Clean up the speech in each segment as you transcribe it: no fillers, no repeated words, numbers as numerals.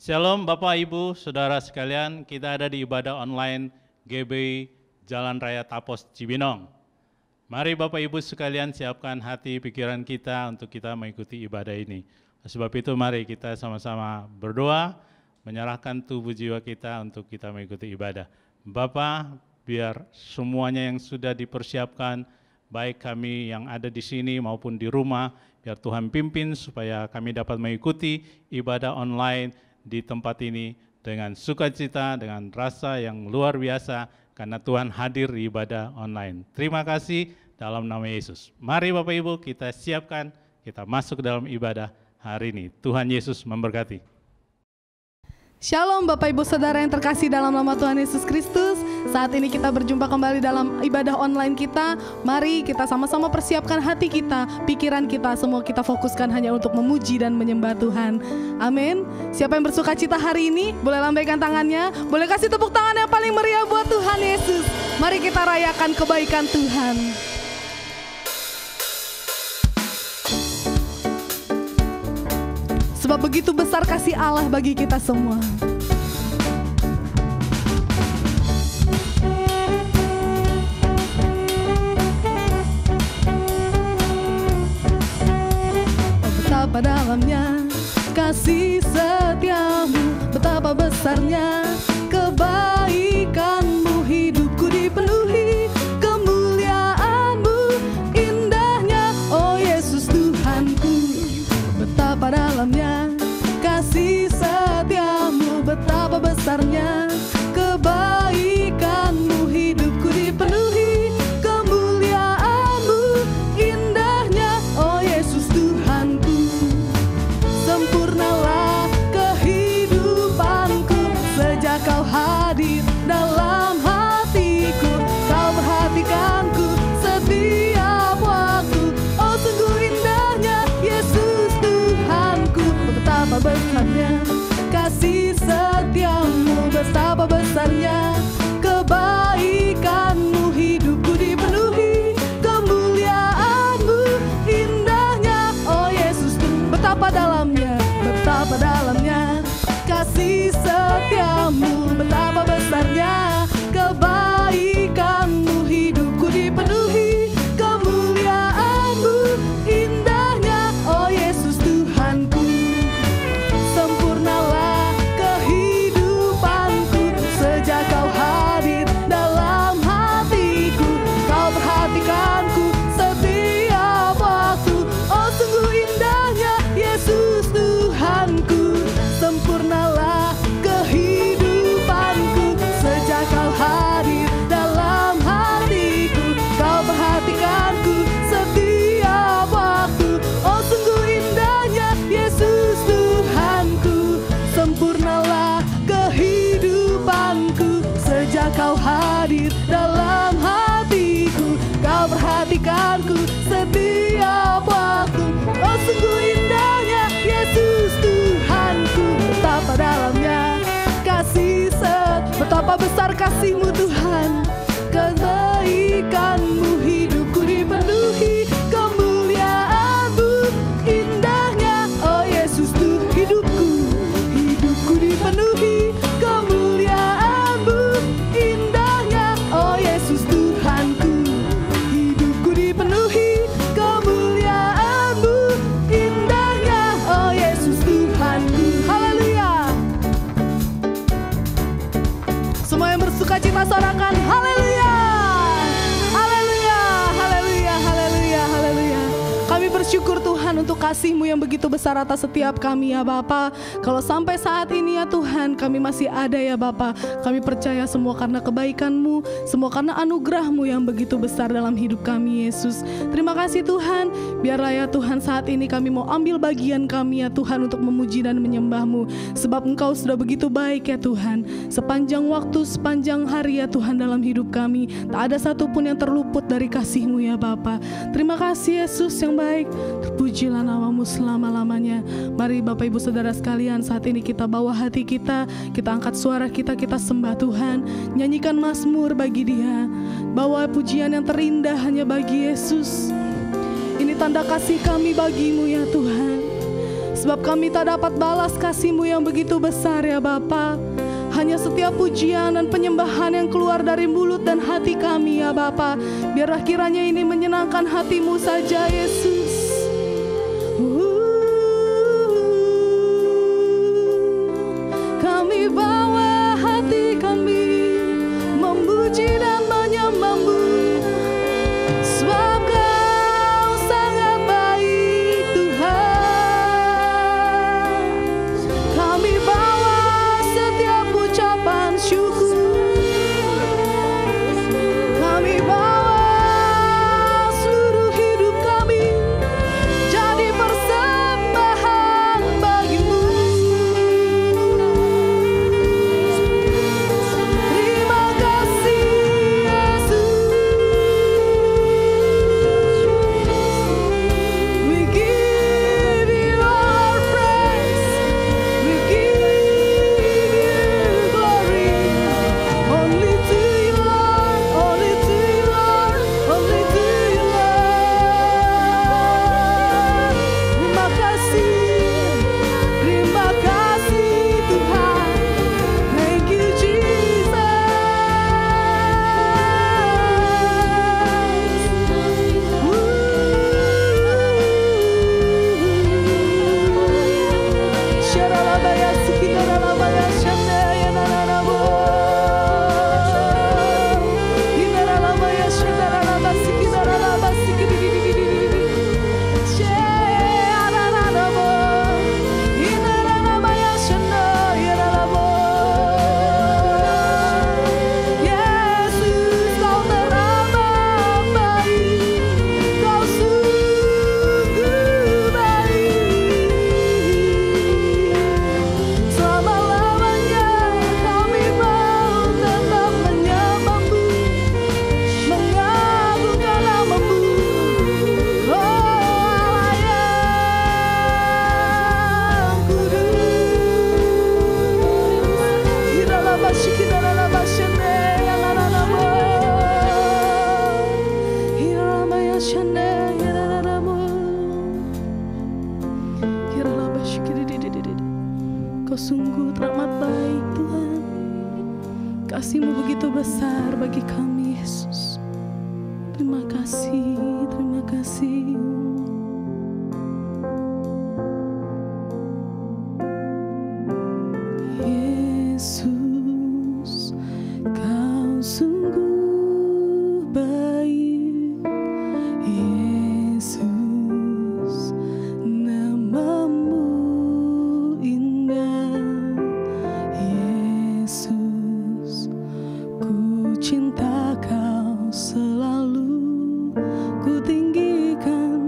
Shalom Bapak Ibu Saudara sekalian, kita ada di ibadah online GBI Jalan Raya Tapos Cibinong. Mari Bapak Ibu sekalian siapkan hati pikiran kita untuk kita mengikuti ibadah ini. Sebab itu mari kita sama-sama berdoa, menyerahkan tubuh jiwa kita untuk kita mengikuti ibadah. Bapa, biar semuanya yang sudah dipersiapkan, baik kami yang ada di sini maupun di rumah, biar Tuhan pimpin supaya kami dapat mengikuti ibadah online di tempat ini dengan sukacita, dengan rasa yang luar biasa, karena Tuhan hadir di ibadah online. Terima kasih dalam nama Yesus. Mari Bapak Ibu kita siapkan, kita masuk dalam ibadah hari ini. Tuhan Yesus memberkati. Shalom Bapak Ibu Saudara yang terkasih dalam nama Tuhan Yesus Kristus. Saat ini kita berjumpa kembali dalam ibadah online kita. Mari kita sama-sama persiapkan hati kita, pikiran kita, semua kita fokuskan hanya untuk memuji dan menyembah Tuhan. Amin. Siapa yang bersuka cita hari ini, boleh lambaikan tangannya, boleh kasih tepuk tangan yang paling meriah buat Tuhan Yesus. Mari kita rayakan kebaikan Tuhan. Sebab begitu besar kasih Allah bagi kita semua. Betapa dalamnya kasih setiamu, betapa besarnya kebaikanmu, hidupku dipenuhi kemuliaanmu, indahnya oh Yesus Tuhanku. Betapa dalamnya kasih setiamu, betapa besarnya kebaikanmu, hidupku dipenuhi kemuliaanmu, indahnya oh Yesus Tuhanku. Sempurnalah kehidupanku sejak kau hadir dalam hatiku, kau perhatikanku setiap waktu, oh sungguh indahnya Yesus Tuhanku. Betapa besarnya kasih setiamu, betapa besarnya kebaikanmu, hidupku dipenuhi kemuliaanmu, indahnya oh Yesus. Betapa dalamnya kasih setiamu, betapa besarnya kebaikanmu, hidupku dipenuhi kemuliaanmu, indahnya oh Yesus Tuhanku. Sempurnalah kehidupanku sejak kau hadir dalam hatiku, kau perhatikanku setiap waktu, oh sungguh indahnya Yesus Tuhanku. Sempurnalah kehidupanku sejak kau hadir dalam hatiku, kau perhatikanku setiap waktu, oh sungguh indahnya Yesus Tuhanku. Sempurnalah kehidupanku sejak kau hadir dalam hatiku, kau perhatikanku setiap waktu, oh sungguh indahnya Yesus Tuhanku. Betapa dalamnya kasih betapa besar kasih-Mu Tuhan, kebaikan-Mu, hidupku dipenuhi kemuliaan-Mu, indahnya oh Yesus Tuhan. Hidupku dipenuhi kemuliaan-Mu, indahnya oh Yesus Tuhanku. Hidupku dipenuhi kemuliaan-Mu, indahnya oh Yesus Tuhanku. Haleluya. Semua yang bersuka cita sorakan haleluya. Haleluya, haleluya, haleluya, haleluya. Kami bersyukur Tuhan untuk kasih-Mu yang begitu besar atas setiap kami ya Bapa. Kalau sampai saat ini ya Tuhan kami masih ada ya Bapa, kami percaya semua karena kebaikan-Mu, semua karena anugerah-Mu yang begitu besar dalam hidup kami Yesus. Terima kasih Tuhan, biarlah ya Tuhan saat ini kami mau ambil bagian kami ya Tuhan untuk memuji dan menyembah-Mu. Sebab Engkau sudah begitu baik ya Tuhan, sepanjang waktu, sepanjang hari ya Tuhan dalam hidup kami, tak ada satupun yang terluput dari kasih-Mu ya Bapa. Terima kasih Yesus yang baik, terpujilah nama-Mu selama-lamanya. Mari Bapak Ibu Saudara sekalian, saat ini kita bawa hati kita angkat suara kita sembah Tuhan, nyanyikan mazmur bagi Dia, bawa pujian yang terindah hanya bagi Yesus. Ini tanda kasih kami bagimu ya Tuhan. Sebab kami tak dapat balas kasih-Mu yang begitu besar ya Bapa. Hanya setiap pujian dan penyembahan yang keluar dari mulut dan hati kami ya Bapa, biarlah kiranya ini menyenangkan hati-Mu saja Yesus. Kami bawa hati kami memuji dan menyembah-Mu, sebab Kau sangat baik Tuhan. Kami bawa setiap ucapan syukur, kami bawa seluruh hidup kami jadi persembahan bagi-Mu. Terima kasih Yesus. We give You our praise, we give You glory. Only to You Lord, only to You Lord, only to You Lord. Terima kasih Tuhan. Thank You Jesus. Sharalabaya sikidaralabaya shandaya nananabo. Idaralabaya shandaralaba sikidaralaba sikididididididi. Shearararabo. Idaralabaya shandaya nananabo. Yesus, Kau teramat baik, Kau sungguh baik. Selama-lamanya kami mau tetap menyembah-Mu, mengagungkan nama-Mu, oh Allah yang kudus. Hiralabashikidaralabashane yananamo. Hiralamayashane yananamo. Hiralabashikidididididi. Kau sungguh teramat baik Tuhan. Kasih-Mu begitu besar bagi kami Yesus. Terima kasih, terima kasih. Yesus, Kau sungguh baik. Yesus, nama-Mu indah. Yesus, ku cinta Kau selalu, ku tinggikan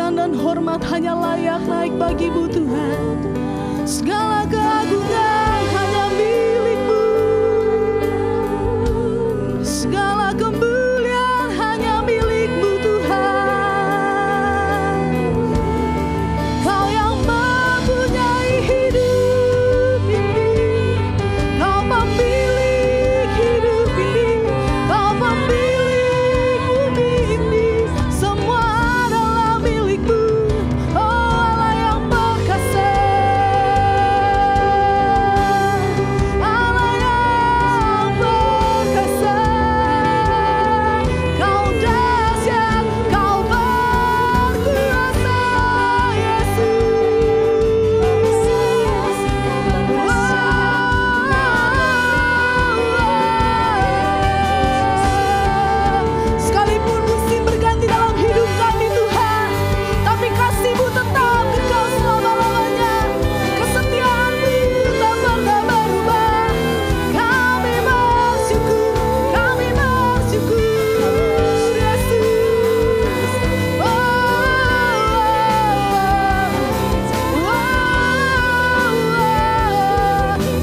kemuliaan dan hormat hanya layak bagimu Tuhan. Segala keagungan hanya milik-Mu. Segala kemuliaan hanya milik-Mu Tuhan. Kau yang mempunyai hidup ini, Kau pemilik hidup ini, Kau pemilik bumi ini. Semua adalah milik-Mu, oh Allah yang perkasa. Allah yang perkasa. Kau dahsyat, Kau berkuasa, Yesus. Sekalipun musim berganti dalam hidup kami Tuhan, tapi kasih-Mu tetap kekal selama-lamanya. Kesetiaan-Mu tak pernah berubah. Kami bersyukur, Yesus.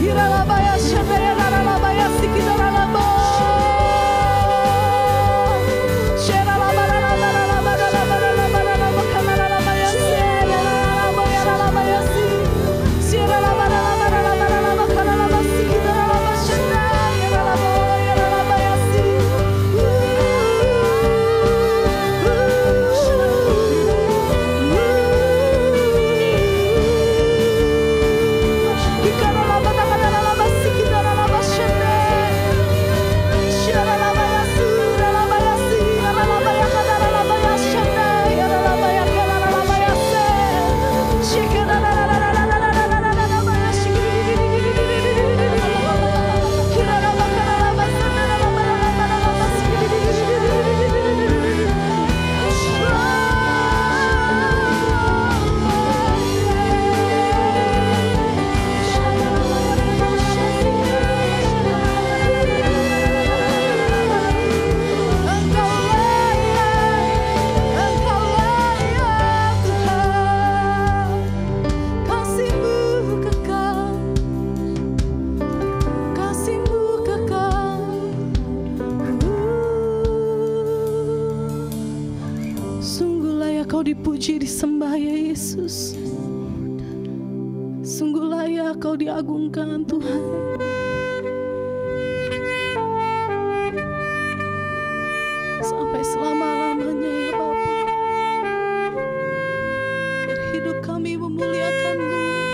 Hiralabaya shandaya raralabaya sikidaralabo. Sungguh layak Kau dipuji, disembah ya Yesus. Sungguh layak Kau diagungkan Tuhan. Sampai selama-lamanya ya Bapa. Biar hidup kami memuliakan-Mu Tuhan.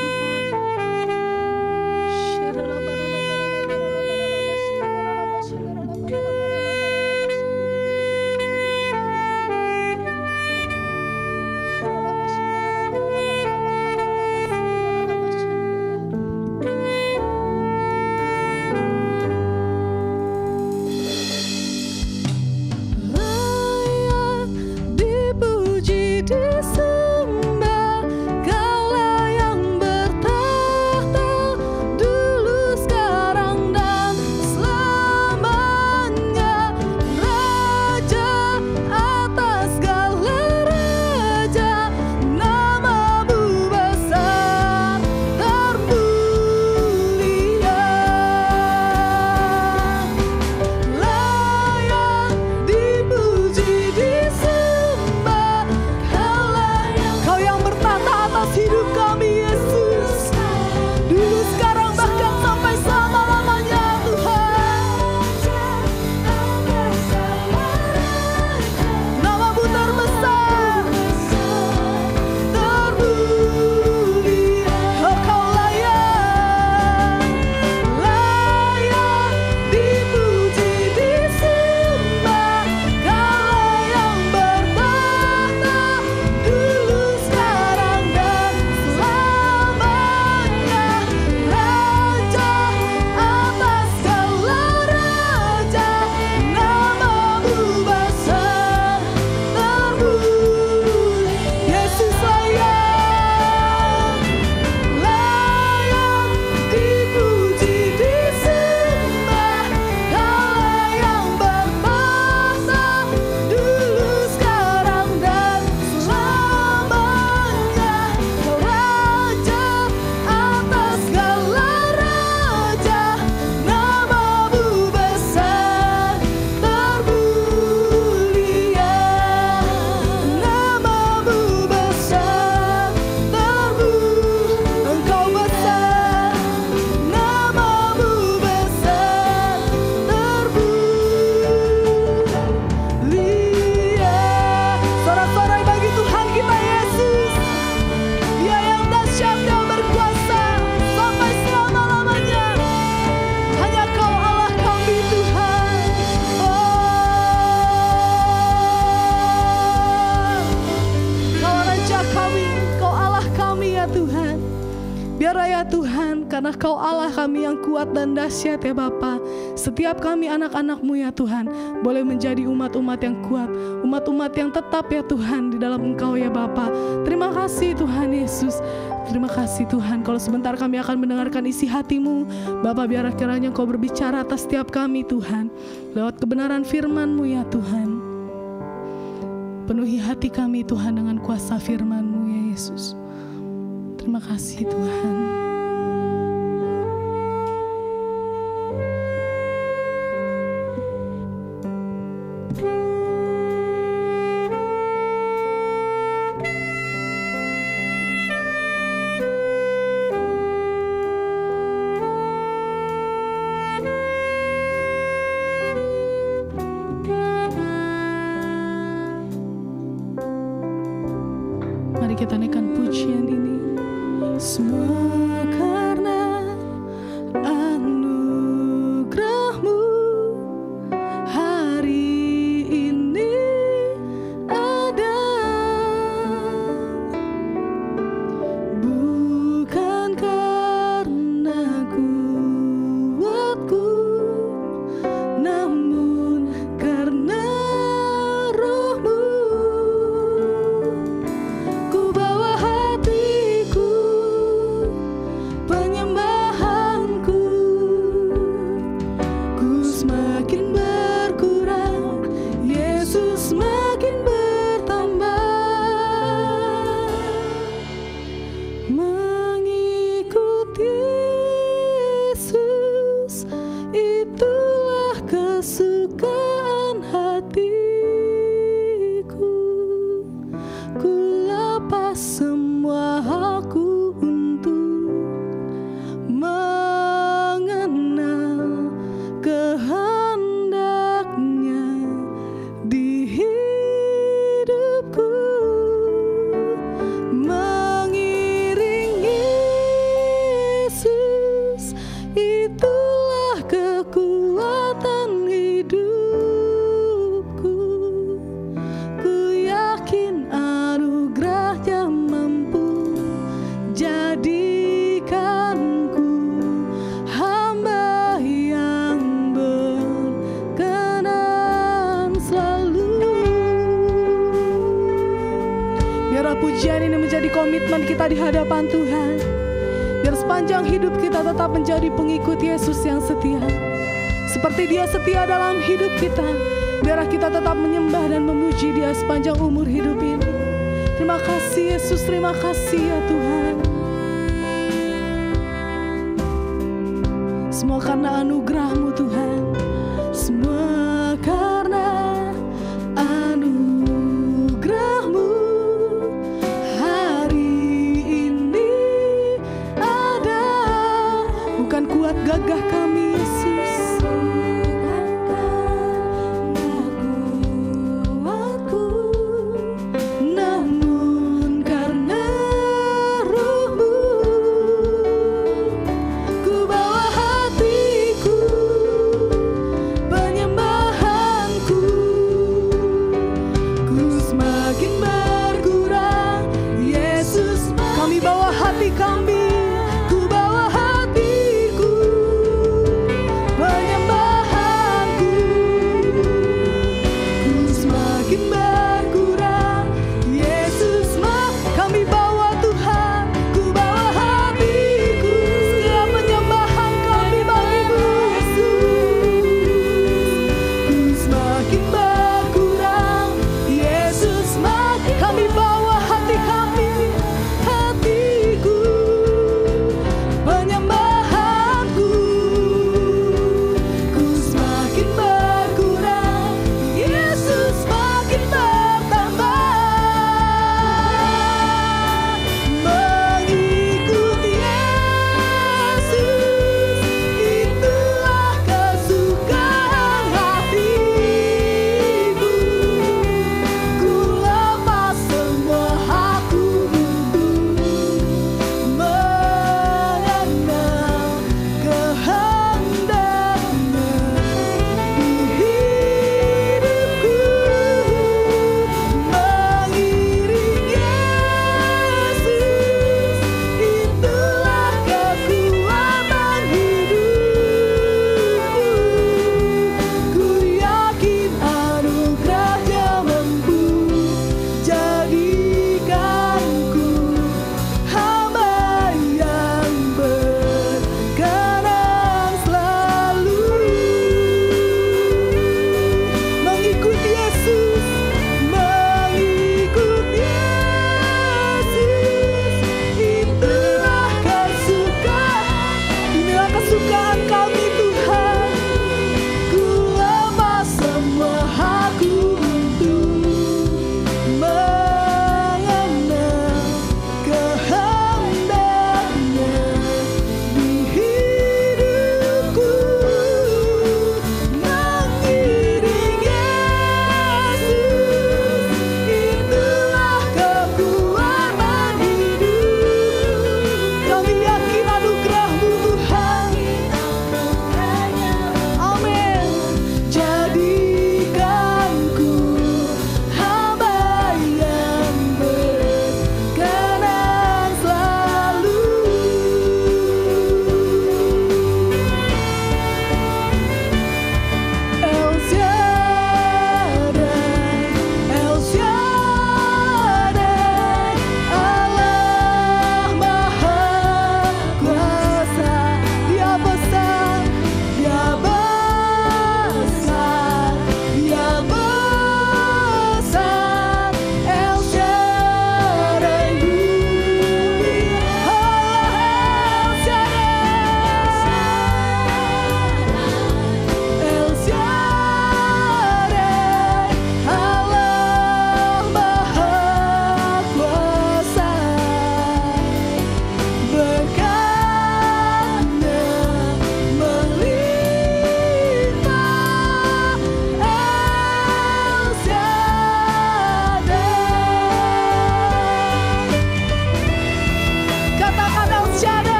ya Tuhan. Biarlah ya Tuhan, karena Kau Allah kami yang kuat dan dahsyat ya Bapa. Setiap kami anak-anak-Mu ya Tuhan, boleh menjadi umat-umat yang kuat, umat-umat yang tetap ya Tuhan di dalam Engkau ya Bapa. Terima kasih Tuhan Yesus. Terima kasih Tuhan. Kalau sebentar kami akan mendengarkan isi hati-Mu, Bapa, biar kiranya Kau berbicara atas setiap kami Tuhan, lewat kebenaran firman-Mu ya Tuhan. Penuhi hati kami Tuhan dengan kuasa firman-Mu ya Yesus. Terima kasih Tuhan. Mari kita naikkan pujian ini. Semua karena anugerah-Mu hari ini ada, bukan karena kuatku, namun karena Roh-Mu. Ku bawa hatiku, penyembahanku, ku semakin berkurang, Yesus semakin bertambah. Mengikut Yesus, itulah kesukaan hatiku. Ku lepas semua aku untuk mengenal kehendak-Nya di hidupku. Mengiring Yesus, itulah kekuatan hidupku. Ku yakin anugerah-Nya mampu jadikanku hamba yang berkenan selalu. Biarlah pujian ini menjadi komitmen kita di hadapan Tuhan. Biar sepanjang hidup kita tetap menjadi pengikut Yesus yang setia. Seperti Dia setia dalam hidup kita, biarlah kita tetap menyembah dan memuji Dia sepanjang umur hidup ini. Terima kasih Yesus, terima kasih ya Tuhan. Semua karena anugerah-Mu Tuhan. Semua karena anugerah-Mu hari ini ada, bukan kuat gagah kami Yesus, namun karena Roh-Mu. Ku bawa hatiku, penyembahanku, ku semakin berkurang, Yesus. Kami bawa hati kami, ku bawa hatiku, penyembahanku, ku semakin berkurang, Yesus. Kami bawa Tuhan, ku bawa hatiku, segala penyembahan kami bagi-Mu Yesus. Ku semakin berkurang, Yesus. Kami bawa hati kami, hatiku,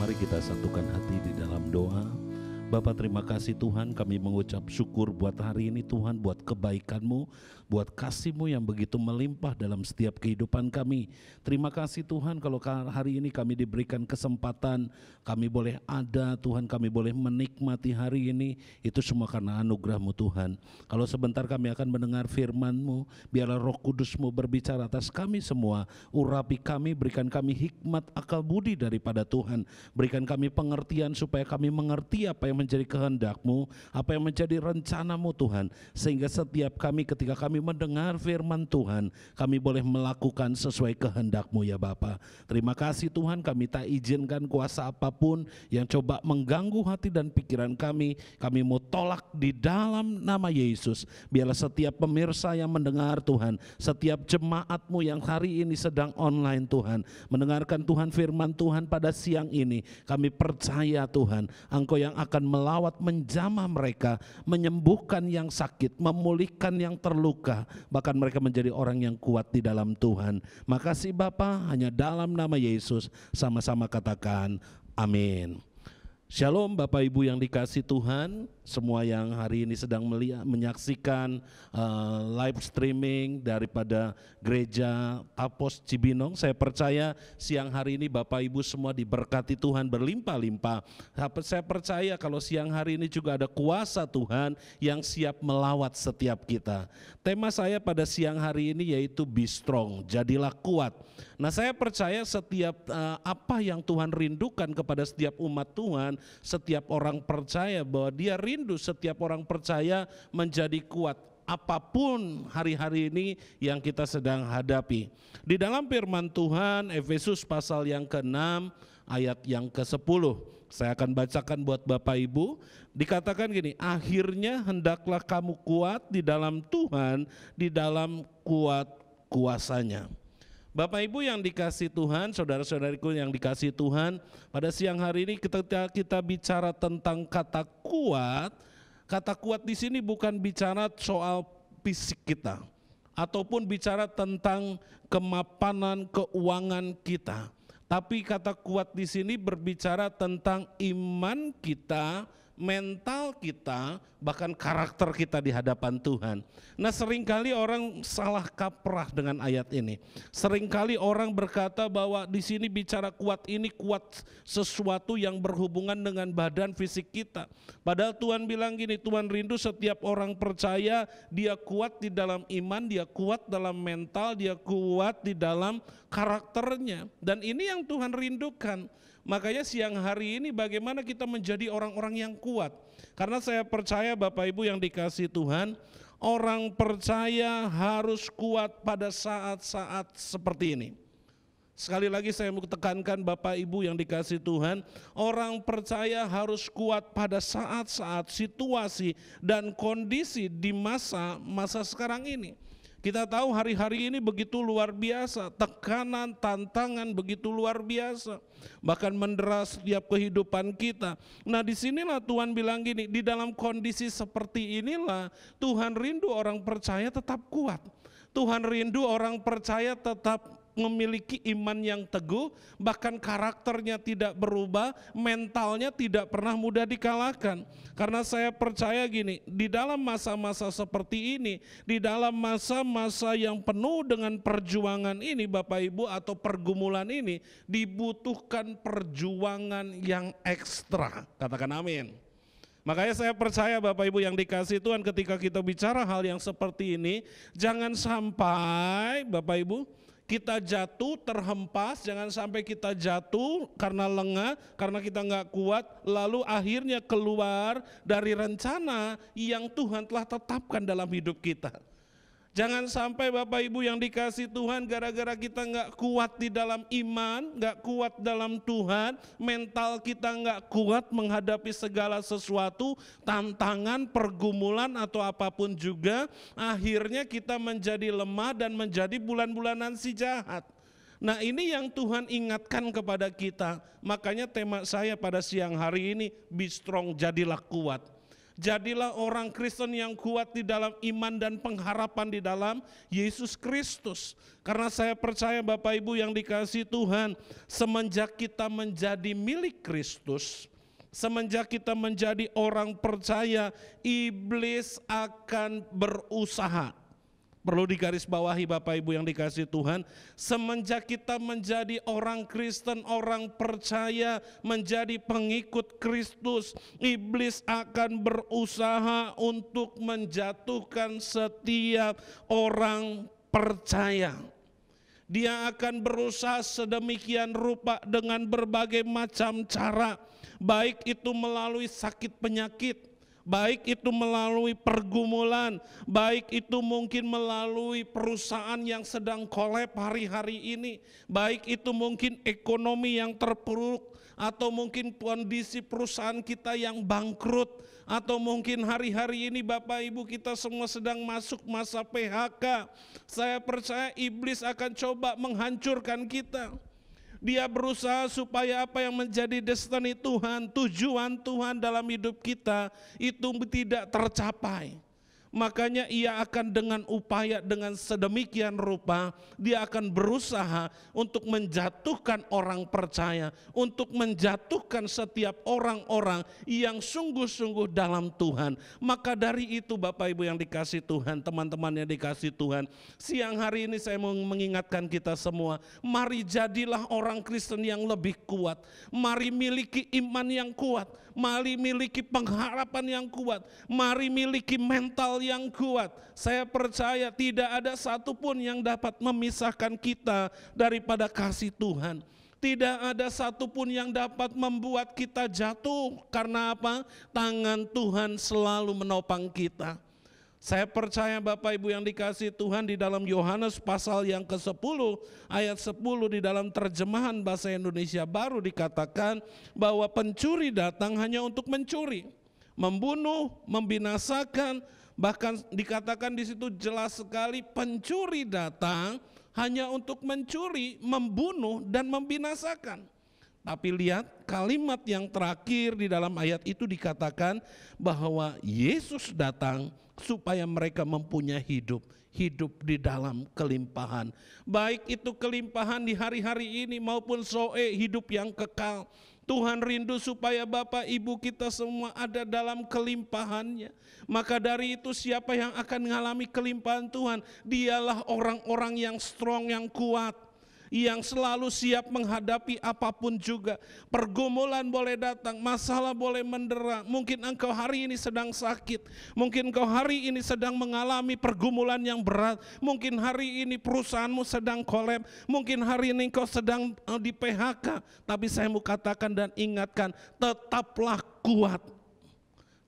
Mari kita satukan hati di dalam doa. Bapa, terima kasih Tuhan, kami mengucap syukur buat hari ini Tuhan, buat kebaikan-Mu, buat kasih-Mu yang begitu melimpah dalam setiap kehidupan kami. Terima kasih Tuhan kalau hari ini kami diberikan kesempatan, kami boleh ada Tuhan, kami boleh menikmati hari ini, itu semua karena anugerah-Mu Tuhan. Kalau sebentar kami akan mendengar firman-Mu, biarlah Roh Kudus-Mu berbicara atas kami semua, urapi kami, berikan kami hikmat akal budi daripada Tuhan, berikan kami pengertian supaya kami mengerti apa yang menjadi kehendak-Mu, apa yang menjadi rencana-Mu Tuhan, sehingga setiap kami ketika kami mendengar firman Tuhan, kami boleh melakukan sesuai kehendak-Mu ya Bapa. Terima kasih Tuhan, kami tak izinkan kuasa apapun yang coba mengganggu hati dan pikiran kami mau tolak di dalam nama Yesus. Biarlah setiap pemirsa yang mendengar Tuhan, setiap jemaat-Mu yang hari ini sedang online Tuhan, mendengarkan Tuhan firman Tuhan pada siang ini, kami percaya Tuhan, Engkau yang akan melawat menjamah mereka, menyembuhkan yang sakit, memulihkan yang terluka, bahkan mereka menjadi orang yang kuat di dalam Tuhan. Makasih Bapa, hanya dalam nama Yesus sama-sama katakan amin. Shalom Bapak Ibu yang dikasih Tuhan, semua yang hari ini sedang menyaksikan live streaming daripada Gereja Tapos Cibinong. Saya percaya siang hari ini Bapak Ibu semua diberkati Tuhan berlimpah-limpah. Saya percaya kalau siang hari ini juga ada kuasa Tuhan yang siap melawat setiap kita. Tema saya pada siang hari ini yaitu Be Strong, jadilah kuat. Nah, saya percaya setiap apa yang Tuhan rindukan kepada setiap umat Tuhan, setiap orang percaya bahwa dia rindu setiap orang percaya menjadi kuat apapun hari-hari ini yang kita sedang hadapi. Di dalam firman Tuhan Efesus pasal yang ke-6 ayat yang ke-10, saya akan bacakan buat Bapak Ibu. Dikatakan gini, akhirnya hendaklah kamu kuat di dalam Tuhan, di dalam kuat kuasanya. Bapak Ibu yang dikasih Tuhan, saudara-saudariku yang dikasih Tuhan, pada siang hari ini kita bicara tentang kata kuat. Kata kuat di sini bukan bicara soal fisik kita, ataupun bicara tentang kemapanan keuangan kita. Tapi kata kuat di sini berbicara tentang iman kita, mental kita, bahkan karakter kita di hadapan Tuhan. Nah, seringkali orang salah kaprah dengan ayat ini. Seringkali orang berkata bahwa di sini bicara kuat ini kuat sesuatu yang berhubungan dengan badan fisik kita. Padahal Tuhan bilang gini, Tuhan rindu setiap orang percaya dia kuat di dalam iman, dia kuat dalam mental, dia kuat di dalam karakternya. Dan ini yang Tuhan rindukan. Makanya siang hari ini bagaimana kita menjadi orang-orang yang kuat. Karena saya percaya Bapak Ibu yang dikasih Tuhan, orang percaya harus kuat pada saat-saat seperti ini. Sekali lagi saya mau tekankan Bapak Ibu yang dikasih Tuhan, orang percaya harus kuat pada saat-saat situasi dan kondisi di masa sekarang ini. Kita tahu hari-hari ini begitu luar biasa, tekanan, tantangan begitu luar biasa, bahkan mendera setiap kehidupan kita. Nah, disinilah Tuhan bilang gini, di dalam kondisi seperti inilah Tuhan rindu orang percaya tetap kuat. Tuhan rindu orang percaya tetap memiliki iman yang teguh, bahkan karakternya tidak berubah, mentalnya tidak pernah mudah dikalahkan. Karena saya percaya gini, di dalam masa-masa seperti ini, di dalam masa-masa yang penuh dengan perjuangan ini Bapak Ibu, atau pergumulan ini, dibutuhkan perjuangan yang ekstra. Katakan amin. Makanya saya percaya Bapak Ibu yang dikasih Tuhan, ketika kita bicara hal yang seperti ini, jangan sampai Bapak Ibu kita jatuh terhempas, jangan sampai kita jatuh karena lengah, karena kita nggak kuat, lalu akhirnya keluar dari rencana yang Tuhan telah tetapkan dalam hidup kita. Jangan sampai Bapak Ibu yang dikasih Tuhan, gara-gara kita nggak kuat di dalam iman, nggak kuat dalam Tuhan, mental kita nggak kuat menghadapi segala sesuatu, tantangan, pergumulan atau apapun juga, akhirnya kita menjadi lemah dan menjadi bulan-bulanan si jahat. Nah, ini yang Tuhan ingatkan kepada kita. Makanya tema saya pada siang hari ini, Be Strong, jadilah kuat. Jadilah orang Kristen yang kuat di dalam iman dan pengharapan di dalam Yesus Kristus. Karena saya percaya Bapak Ibu yang dikasihi Tuhan, semenjak kita menjadi milik Kristus, semenjak kita menjadi orang percaya, iblis akan berusaha. Perlu digarisbawahi Bapak Ibu yang dikasihi Tuhan, semenjak kita menjadi orang Kristen, orang percaya, menjadi pengikut Kristus, iblis akan berusaha untuk menjatuhkan setiap orang percaya. Dia akan berusaha sedemikian rupa dengan berbagai macam cara, baik itu melalui sakit penyakit, baik itu melalui pergumulan, baik itu mungkin melalui perusahaan yang sedang kolap hari-hari ini, baik itu mungkin ekonomi yang terpuruk, atau mungkin kondisi perusahaan kita yang bangkrut, atau mungkin hari-hari ini Bapak Ibu kita semua sedang masuk masa PHK. Saya percaya iblis akan coba menghancurkan kita. Dia berusaha supaya apa yang menjadi destiny Tuhan, tujuan Tuhan dalam hidup kita itu tidak tercapai. Makanya ia akan dengan upaya, dengan sedemikian rupa, dia akan berusaha untuk menjatuhkan orang percaya, untuk menjatuhkan setiap orang-orang yang sungguh-sungguh dalam Tuhan. Maka dari itu Bapak Ibu yang dikasihi Tuhan, teman-teman yang dikasihi Tuhan, siang hari ini saya mau mengingatkan kita semua, mari jadilah orang Kristen yang lebih kuat, mari miliki iman yang kuat, mari miliki pengharapan yang kuat, mari miliki mental yang kuat. Saya percaya tidak ada satupun yang dapat memisahkan kita daripada kasih Tuhan. Tidak ada satupun yang dapat membuat kita jatuh. Karena apa? Tangan Tuhan selalu menopang kita. Saya percaya Bapak Ibu yang dikasihi Tuhan, di dalam Yohanes pasal yang ke-10 ayat 10 di dalam terjemahan bahasa Indonesia Baru dikatakan bahwa pencuri datang hanya untuk mencuri, membunuh, membinasakan. Bahkan dikatakan di situ jelas sekali, pencuri datang hanya untuk mencuri, membunuh dan membinasakan. Tapi lihat kalimat yang terakhir di dalam ayat itu dikatakan bahwa Yesus datang supaya mereka mempunyai hidup di dalam kelimpahan. Baik itu kelimpahan di hari-hari ini maupun hidup yang kekal. Tuhan rindu supaya Bapak Ibu kita semua ada dalam kelimpahannya. Maka dari itu siapa yang akan mengalami kelimpahan Tuhan? Dialah orang-orang yang strong, yang kuat, yang selalu siap menghadapi apapun juga. Pergumulan boleh datang, masalah boleh mendera. Mungkin engkau hari ini sedang sakit, mungkin engkau hari ini sedang mengalami pergumulan yang berat, mungkin hari ini perusahaanmu sedang kolap, mungkin hari ini engkau sedang di PHK. Tapi saya mau katakan dan ingatkan, tetaplah kuat.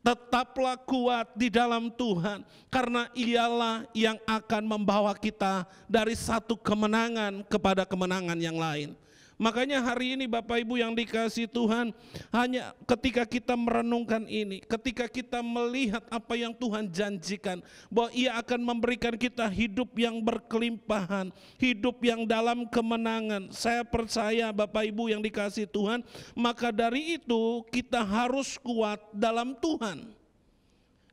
Tetaplah kuat di dalam Tuhan, karena ialah yang akan membawa kita dari satu kemenangan kepada kemenangan yang lain. Makanya hari ini Bapak Ibu yang dikasihi Tuhan, hanya ketika kita merenungkan ini, ketika kita melihat apa yang Tuhan janjikan, bahwa Ia akan memberikan kita hidup yang berkelimpahan, hidup yang dalam kemenangan. Saya percaya Bapak Ibu yang dikasihi Tuhan, maka dari itu kita harus kuat dalam Tuhan.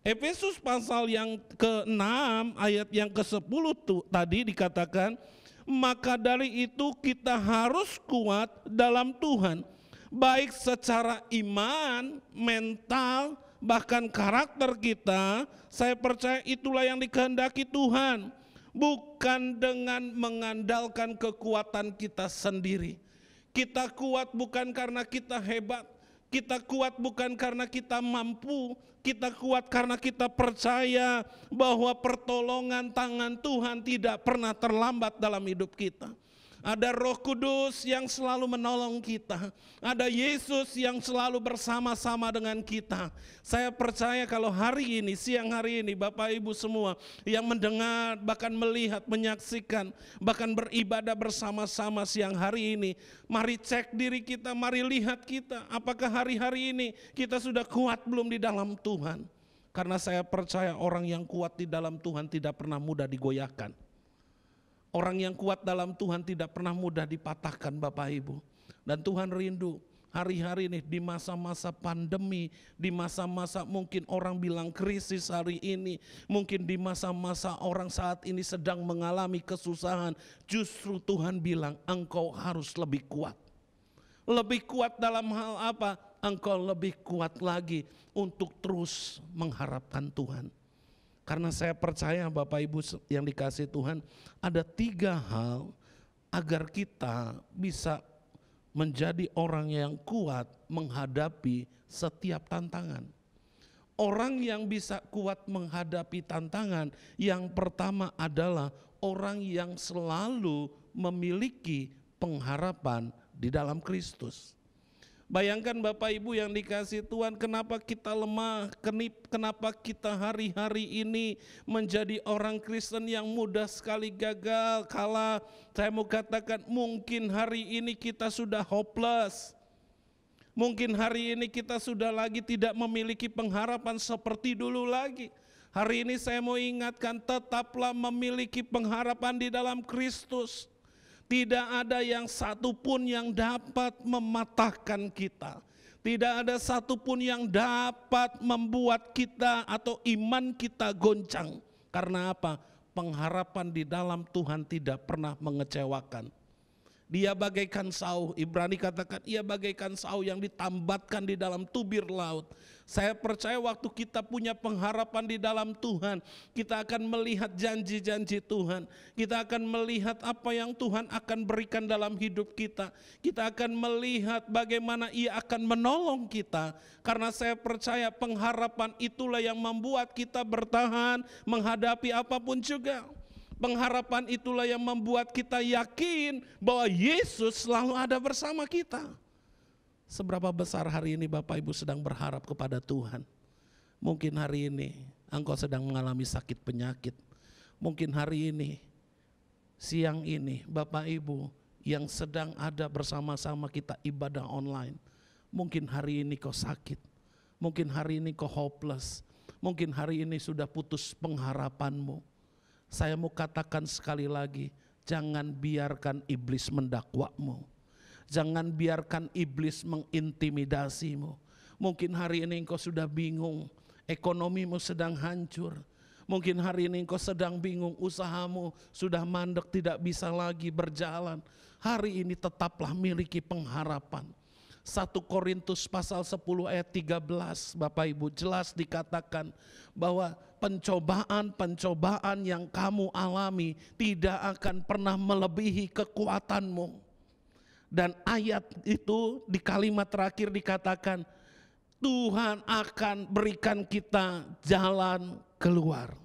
Efesus pasal yang ke-6 ayat yang ke-10 tadi dikatakan, maka dari itu kita harus kuat dalam Tuhan, baik secara iman, mental, bahkan karakter kita. Saya percaya itulah yang dikehendaki Tuhan, bukan dengan mengandalkan kekuatan kita sendiri. Kita kuat bukan karena kita hebat, kita kuat bukan karena kita mampu, kita kuat karena kita percaya bahwa pertolongan tangan Tuhan tidak pernah terlambat dalam hidup kita. Ada Roh Kudus yang selalu menolong kita. Ada Yesus yang selalu bersama-sama dengan kita. Saya percaya kalau hari ini, siang hari ini, Bapak Ibu semua yang mendengar, bahkan melihat, menyaksikan, bahkan beribadah bersama-sama siang hari ini, mari cek diri kita, mari lihat kita. Apakah hari-hari ini kita sudah kuat belum di dalam Tuhan? Karena saya percaya orang yang kuat di dalam Tuhan tidak pernah mudah digoyahkan. Orang yang kuat dalam Tuhan tidak pernah mudah dipatahkan Bapak Ibu. Dan Tuhan rindu hari-hari ini di masa-masa pandemi, di masa-masa mungkin orang bilang krisis hari ini, mungkin di masa-masa orang saat ini sedang mengalami kesusahan, justru Tuhan bilang engkau harus lebih kuat. Lebih kuat dalam hal apa? Engkau lebih kuat lagi untuk terus mengharapkan Tuhan. Karena saya percaya Bapak Ibu yang dikasihi Tuhan, ada 3 hal agar kita bisa menjadi orang yang kuat menghadapi setiap tantangan. Orang yang bisa kuat menghadapi tantangan, yang pertama adalah orang yang selalu memiliki pengharapan di dalam Kristus. Bayangkan Bapak Ibu yang dikasihi Tuhan, kenapa kita lemah, kenapa kita hari-hari ini menjadi orang Kristen yang mudah sekali gagal, kalah. Saya mau katakan mungkin hari ini kita sudah hopeless. Mungkin hari ini kita sudah lagi tidak memiliki pengharapan seperti dulu lagi. Hari ini saya mau ingatkan, tetaplah memiliki pengharapan di dalam Kristus. Tidak ada yang satupun yang dapat mematahkan kita. Tidak ada satupun yang dapat membuat kita atau iman kita goncang. Karena apa? Pengharapan di dalam Tuhan tidak pernah mengecewakan. Dia bagaikan sau, Ibrani katakan ia bagaikan sau yang ditambatkan di dalam tubir laut. Saya percaya waktu kita punya pengharapan di dalam Tuhan, kita akan melihat janji-janji Tuhan. Kita akan melihat apa yang Tuhan akan berikan dalam hidup kita. Kita akan melihat bagaimana ia akan menolong kita. Karena saya percaya pengharapan itulah yang membuat kita bertahan menghadapi apapun juga. Pengharapan itulah yang membuat kita yakin bahwa Yesus selalu ada bersama kita. Seberapa besar hari ini Bapak Ibu sedang berharap kepada Tuhan? Mungkin hari ini engkau sedang mengalami sakit penyakit. Mungkin hari ini, siang ini Bapak Ibu yang sedang ada bersama-sama kita ibadah online. Mungkin hari ini kau sakit. Mungkin hari ini kau hopeless. Mungkin hari ini sudah putus pengharapanmu. Saya mau katakan sekali lagi, jangan biarkan iblis mendakwamu. Jangan biarkan iblis mengintimidasimu. Mungkin hari ini engkau sudah bingung, ekonomimu sedang hancur. Mungkin hari ini engkau sedang bingung, usahamu sudah mandek, tidak bisa lagi berjalan. Hari ini tetaplah miliki pengharapan. 1 Korintus pasal 10 ayat 13, Bapak Ibu, jelas dikatakan bahwa pencobaan-pencobaan yang kamu alami tidak akan pernah melebihi kekuatanmu. Dan ayat itu di kalimat terakhir dikatakan Tuhan akan berikan kita jalan keluar.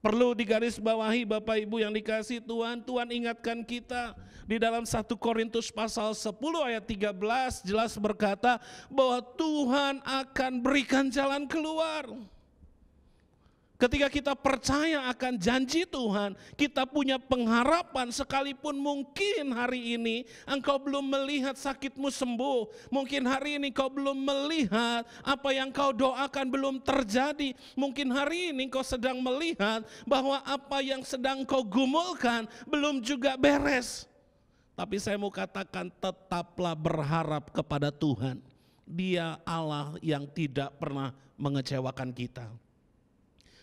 Perlu digarisbawahi Bapak Ibu yang dikasihi Tuhan, Tuhan ingatkan kita di dalam 1 Korintus pasal 10 ayat 13 jelas berkata bahwa Tuhan akan berikan jalan keluar. Ketika kita percaya akan janji Tuhan, kita punya pengharapan sekalipun mungkin hari ini engkau belum melihat sakitmu sembuh. Mungkin hari ini kau belum melihat apa yang kau doakan belum terjadi. Mungkin hari ini kau sedang melihat bahwa apa yang sedang kau gumulkan belum juga beres. Tapi saya mau katakan tetaplah berharap kepada Tuhan. Dia Allah yang tidak pernah mengecewakan kita.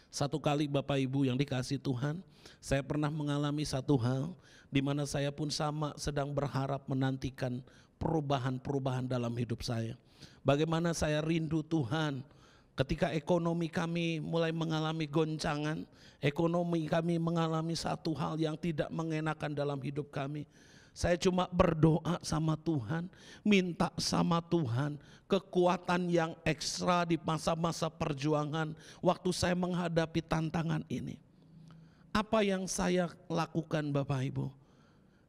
Satu kali Bapak Ibu yang dikasihi Tuhan, saya pernah mengalami satu hal di mana saya pun sama sedang berharap menantikan perubahan-perubahan dalam hidup saya. Bagaimana saya rindu Tuhan ketika ekonomi kami mulai mengalami goncangan, ekonomi kami mengalami satu hal yang tidak mengenakan dalam hidup kami. Saya cuma berdoa sama Tuhan, minta sama Tuhan kekuatan yang ekstra di masa-masa perjuangan waktu saya menghadapi tantangan ini. Apa yang saya lakukan Bapak Ibu?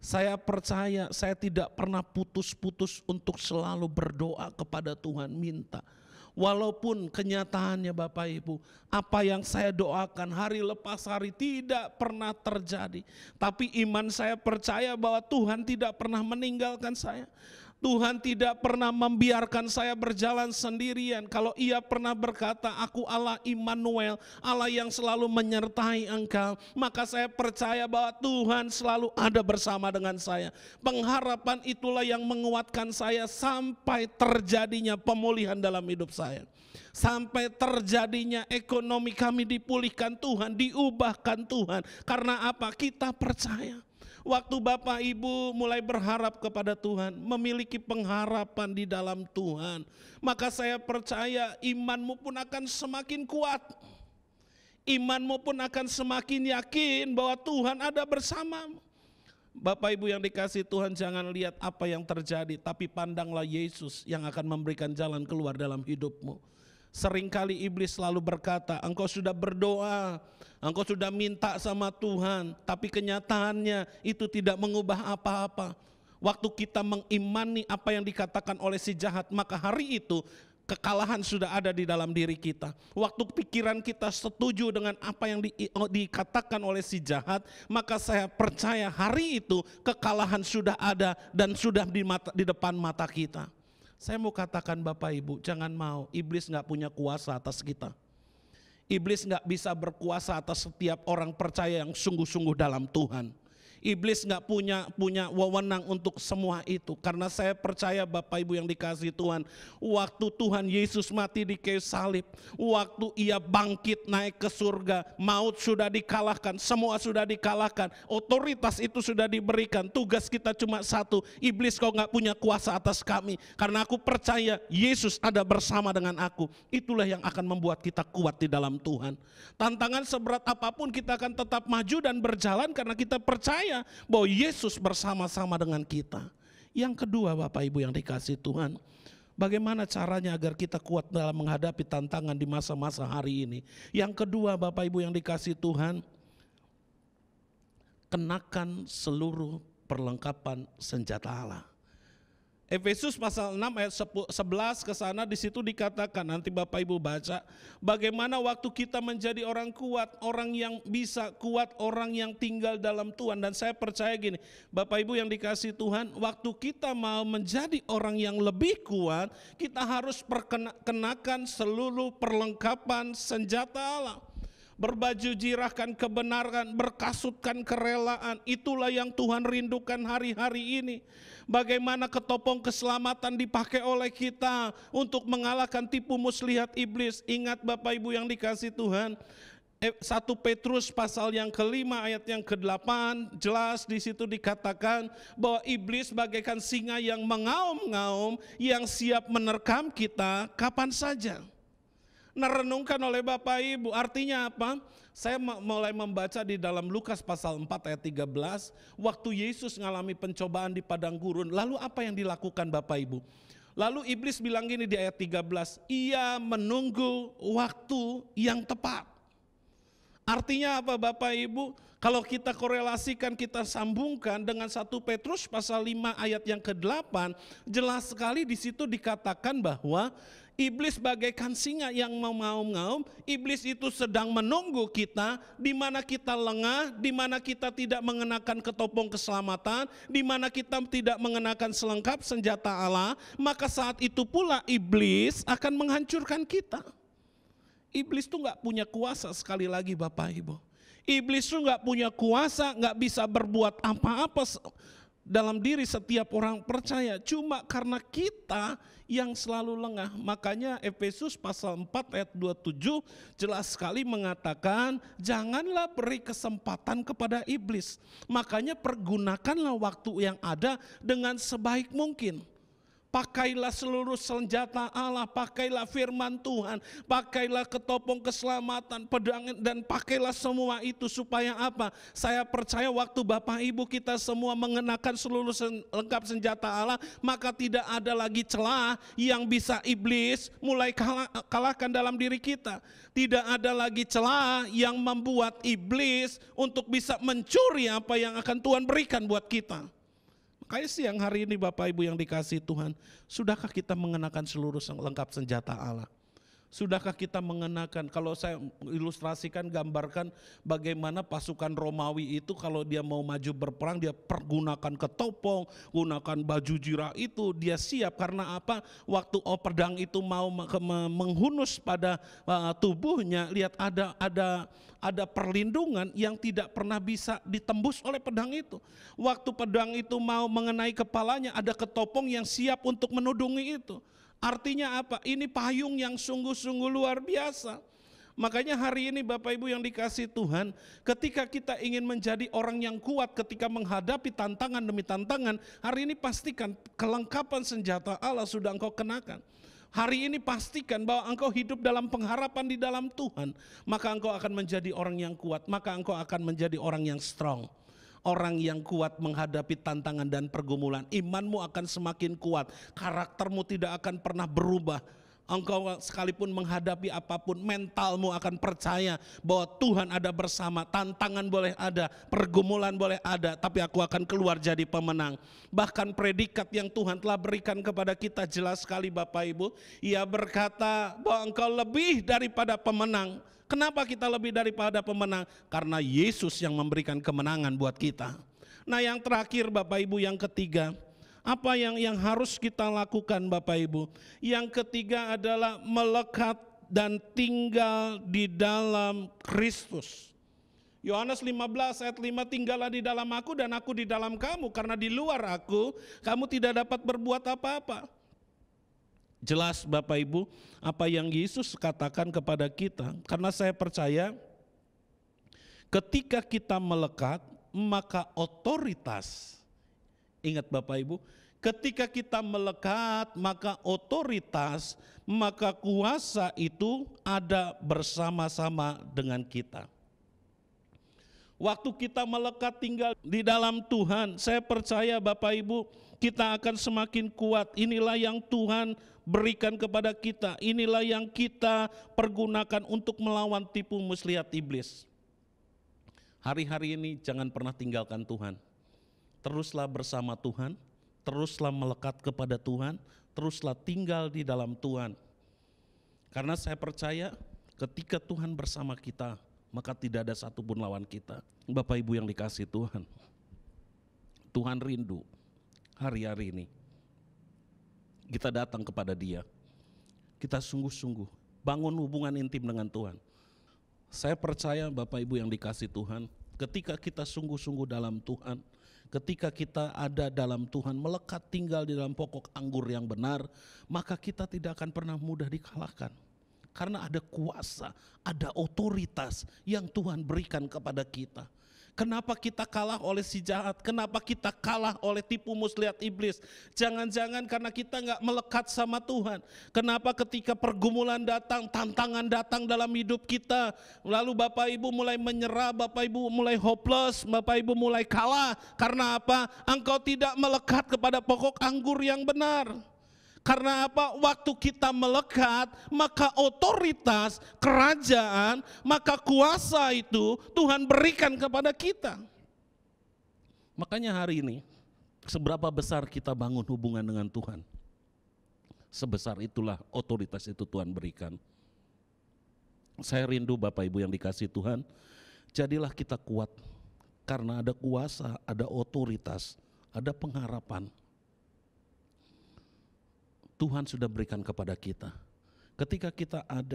Saya percaya saya tidak pernah putus-putus untuk selalu berdoa kepada Tuhan, minta. Walaupun kenyataannya Bapak Ibu, apa yang saya doakan hari lepas hari tidak pernah terjadi. Tapi iman saya percaya bahwa Tuhan tidak pernah meninggalkan saya. Tuhan tidak pernah membiarkan saya berjalan sendirian. Kalau Ia pernah berkata, aku Allah Immanuel, Allah yang selalu menyertai engkau, maka saya percaya bahwa Tuhan selalu ada bersama dengan saya. Pengharapan itulah yang menguatkan saya sampai terjadinya pemulihan dalam hidup saya. Sampai terjadinya ekonomi kami dipulihkan Tuhan, diubahkan Tuhan. Karena apa? Kita percaya. Waktu Bapak Ibu mulai berharap kepada Tuhan, memiliki pengharapan di dalam Tuhan, maka saya percaya imanmu pun akan semakin kuat. Imanmu pun akan semakin yakin bahwa Tuhan ada bersamamu. Bapak Ibu yang dikasihi Tuhan, jangan lihat apa yang terjadi, tapi pandanglah Yesus yang akan memberikan jalan keluar dalam hidupmu. Seringkali iblis selalu berkata, engkau sudah berdoa, engkau sudah minta sama Tuhan, tapi kenyataannya itu tidak mengubah apa-apa. Waktu kita mengimani apa yang dikatakan oleh si jahat, maka hari itu kekalahan sudah ada di dalam diri kita. Waktu pikiran kita setuju dengan apa yang dikatakan oleh si jahat, maka saya percaya hari itu kekalahan sudah ada dan sudah di depan mata kita. Saya mau katakan Bapak Ibu, jangan mau, iblis gak punya kuasa atas kita. Iblis gak bisa berkuasa atas setiap orang percaya yang sungguh-sungguh dalam Tuhan. Iblis gak punya wewenang untuk semua itu. Karena saya percaya Bapak Ibu yang dikasihi Tuhan, waktu Tuhan Yesus mati di kayu salib, waktu Ia bangkit naik ke surga, maut sudah dikalahkan, semua sudah dikalahkan, otoritas itu sudah diberikan. Tugas kita cuma satu, iblis kau gak punya kuasa atas kami. Karena aku percaya Yesus ada bersama dengan aku. Itulah yang akan membuat kita kuat di dalam Tuhan. Tantangan seberat apapun kita akan tetap maju dan berjalan karena kita percaya bahwa Yesus bersama-sama dengan kita. Yang kedua Bapak Ibu yang dikasihi Tuhan, bagaimana caranya agar kita kuat dalam menghadapi tantangan di masa-masa hari ini? Yang kedua Bapak Ibu yang dikasihi Tuhan, kenakan seluruh perlengkapan senjata Allah. Efesus pasal 6 ayat 11 ke sana, di situ dikatakan, nanti Bapak Ibu baca, bagaimana waktu kita menjadi orang kuat, orang yang bisa kuat, orang yang tinggal dalam Tuhan. Dan saya percaya gini, Bapak Ibu yang dikasihi Tuhan, waktu kita mau menjadi orang yang lebih kuat, kita harus kenakan seluruh perlengkapan senjata Allah. Berbaju jirahkan kebenaran, berkasutkan kerelaan, itulah yang Tuhan rindukan hari-hari ini. Bagaimana ketopong keselamatan dipakai oleh kita untuk mengalahkan tipu muslihat iblis. Ingat Bapak Ibu yang dikasihi Tuhan, 1 Petrus pasal yang ke-5 ayat yang ke-8, jelas di situ dikatakan bahwa iblis bagaikan singa yang mengaum-ngaum, yang siap menerkam kita kapan saja. Renungkan oleh Bapak Ibu, artinya apa? Saya mulai membaca di dalam Lukas pasal 4 ayat 13, waktu Yesus mengalami pencobaan di padang gurun, lalu apa yang dilakukan Bapak Ibu? Lalu iblis bilang gini di ayat 13, ia menunggu waktu yang tepat. Artinya apa Bapak Ibu? Kalau kita korelasikan, kita sambungkan dengan 1 Petrus pasal 5 ayat yang ke-8, jelas sekali di situ dikatakan bahwa iblis bagaikan singa yang mengaum-ngaum. Iblis itu sedang menunggu kita, di mana kita lengah, di mana kita tidak mengenakan ketopong keselamatan, di mana kita tidak mengenakan selengkap senjata Allah, maka saat itu pula iblis akan menghancurkan kita. Iblis itu gak punya kuasa, sekali lagi Bapak Ibu. Iblis itu gak punya kuasa, gak bisa berbuat apa-apa dalam diri setiap orang percaya, cuma karena kita yang selalu lengah. Makanya Efesus pasal 4 ayat 27 jelas sekali mengatakan, janganlah beri kesempatan kepada iblis. Makanya pergunakanlah waktu yang ada dengan sebaik mungkin. Pakailah seluruh senjata Allah, pakailah firman Tuhan, pakailah ketopong keselamatan, pedang, dan pakailah semua itu supaya apa? Saya percaya waktu Bapak Ibu kita semua mengenakan seluruh lengkap senjata Allah, maka tidak ada lagi celah yang bisa iblis mulai kalahkan dalam diri kita. Tidak ada lagi celah yang membuat iblis untuk bisa mencuri apa yang akan Tuhan berikan buat kita. Kayak siang hari ini Bapak Ibu yang dikasihi Tuhan, sudahkah kita mengenakan seluruh lengkap senjata Allah? Sudahkah kita mengenakan, kalau saya ilustrasikan, gambarkan bagaimana pasukan Romawi itu kalau dia mau maju berperang, dia pergunakan ketopong, gunakan baju jirah itu, dia siap. Karena apa? Waktu pedang itu mau menghunus pada tubuhnya, lihat ada perlindungan yang tidak pernah bisa ditembus oleh pedang itu. Waktu pedang itu mau mengenai kepalanya, ada ketopong yang siap untuk menudungi itu. Artinya apa? Ini payung yang sungguh-sungguh luar biasa. Makanya hari ini Bapak Ibu yang dikasihi Tuhan, ketika kita ingin menjadi orang yang kuat ketika menghadapi tantangan demi tantangan, hari ini pastikan kelengkapan senjata Allah sudah engkau kenakan. Hari ini pastikan bahwa engkau hidup dalam pengharapan di dalam Tuhan, maka engkau akan menjadi orang yang kuat, maka engkau akan menjadi orang yang strong. Orang yang kuat menghadapi tantangan dan pergumulan, imanmu akan semakin kuat, karaktermu tidak akan pernah berubah. Engkau sekalipun menghadapi apapun, mentalmu akan percaya bahwa Tuhan ada bersama. Tantangan boleh ada, pergumulan boleh ada, tapi aku akan keluar jadi pemenang. Bahkan predikat yang Tuhan telah berikan kepada kita jelas sekali Bapak Ibu. Ia berkata bahwa engkau lebih daripada pemenang. Kenapa kita lebih daripada pemenang? Karena Yesus yang memberikan kemenangan buat kita. Nah yang terakhir Bapak Ibu, yang ketiga, apa yang harus kita lakukan Bapak Ibu? Yang ketiga adalah melekat dan tinggal di dalam Kristus. Yohanes 15 ayat 5, tinggallah di dalam aku dan aku di dalam kamu, karena di luar aku kamu tidak dapat berbuat apa-apa. Jelas Bapak Ibu apa yang Yesus katakan kepada kita, karena saya percaya ketika kita melekat maka otoritas, ingat Bapak Ibu, ketika kita melekat maka otoritas, maka kuasa itu ada bersama-sama dengan kita. Waktu kita melekat tinggal di dalam Tuhan, saya percaya Bapak Ibu kita akan semakin kuat. Inilah yang Tuhan berikan kepada kita, inilah yang kita pergunakan untuk melawan tipu muslihat iblis. Hari-hari ini jangan pernah tinggalkan Tuhan. Teruslah bersama Tuhan, teruslah melekat kepada Tuhan, teruslah tinggal di dalam Tuhan. Karena saya percaya ketika Tuhan bersama kita, maka tidak ada satupun lawan kita. Bapak Ibu yang dikasihi Tuhan, Tuhan rindu hari-hari ini kita datang kepada Dia, kita sungguh-sungguh bangun hubungan intim dengan Tuhan. Saya percaya Bapak Ibu yang dikasihi Tuhan, ketika kita sungguh-sungguh dalam Tuhan, ketika kita ada dalam Tuhan, melekat tinggal di dalam pokok anggur yang benar, maka kita tidak akan pernah mudah dikalahkan. Karena ada kuasa, ada otoritas yang Tuhan berikan kepada kita. Kenapa kita kalah oleh si jahat? Kenapa kita kalah oleh tipu muslihat iblis? Jangan-jangan karena kita nggak melekat sama Tuhan. Kenapa ketika pergumulan datang, tantangan datang dalam hidup kita, lalu Bapak Ibu mulai menyerah, Bapak Ibu mulai hopeless, Bapak Ibu mulai kalah. Karena apa? Engkau tidak melekat kepada pokok anggur yang benar. Karena apa? Waktu kita melekat, maka otoritas, kerajaan, maka kuasa itu Tuhan berikan kepada kita. Makanya hari ini, seberapa besar kita bangun hubungan dengan Tuhan, sebesar itulah otoritas itu Tuhan berikan. Saya rindu Bapak Ibu yang dikasihi Tuhan, jadilah kita kuat. Karena ada kuasa, ada otoritas, ada pengharapan. Tuhan sudah berikan kepada kita. Ketika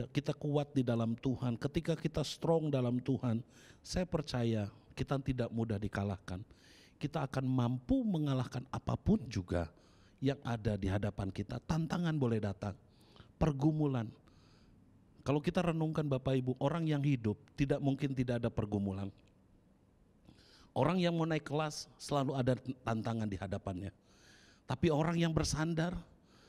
kita kuat di dalam Tuhan, ketika kita strong dalam Tuhan, saya percaya kita tidak mudah dikalahkan. Kita akan mampu mengalahkan apapun juga yang ada di hadapan kita. Tantangan boleh datang, pergumulan. Kalau kita renungkan Bapak Ibu, orang yang hidup tidak mungkin tidak ada pergumulan. Orang yang mau naik kelas selalu ada tantangan di hadapannya. Tapi orang yang bersandar,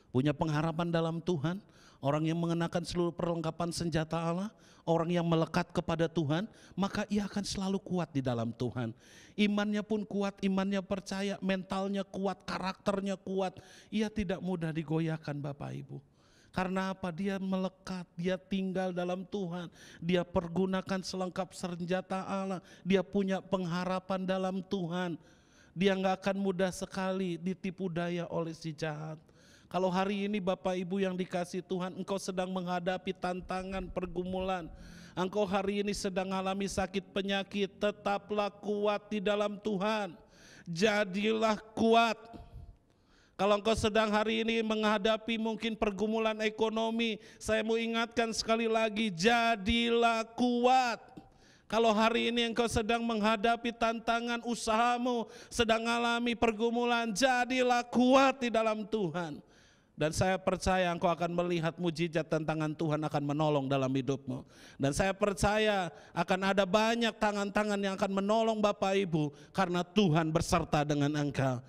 punya pengharapan dalam Tuhan, orang yang mengenakan seluruh perlengkapan senjata Allah, orang yang melekat kepada Tuhan, maka ia akan selalu kuat di dalam Tuhan. Imannya pun kuat, imannya percaya, mentalnya kuat, karakternya kuat. Ia tidak mudah digoyahkan Bapak Ibu. Karena apa? Dia melekat, dia tinggal dalam Tuhan, dia pergunakan selengkap senjata Allah, dia punya pengharapan dalam Tuhan. Dia gak akan mudah sekali ditipu daya oleh si jahat. Kalau hari ini Bapak Ibu yang dikasih Tuhan, engkau sedang menghadapi tantangan pergumulan, engkau hari ini sedang alami sakit penyakit, tetaplah kuat di dalam Tuhan. Jadilah kuat. Kalau engkau sedang hari ini menghadapi mungkin pergumulan ekonomi, saya mau ingatkan sekali lagi, jadilah kuat. Kalau hari ini engkau sedang menghadapi tantangan usahamu, sedang alami pergumulan, jadilah kuat di dalam Tuhan. Dan saya percaya engkau akan melihat mujizat dan tangan Tuhan akan menolong dalam hidupmu. Dan saya percaya akan ada banyak tangan-tangan yang akan menolong Bapak Ibu, karena Tuhan berserta dengan engkau.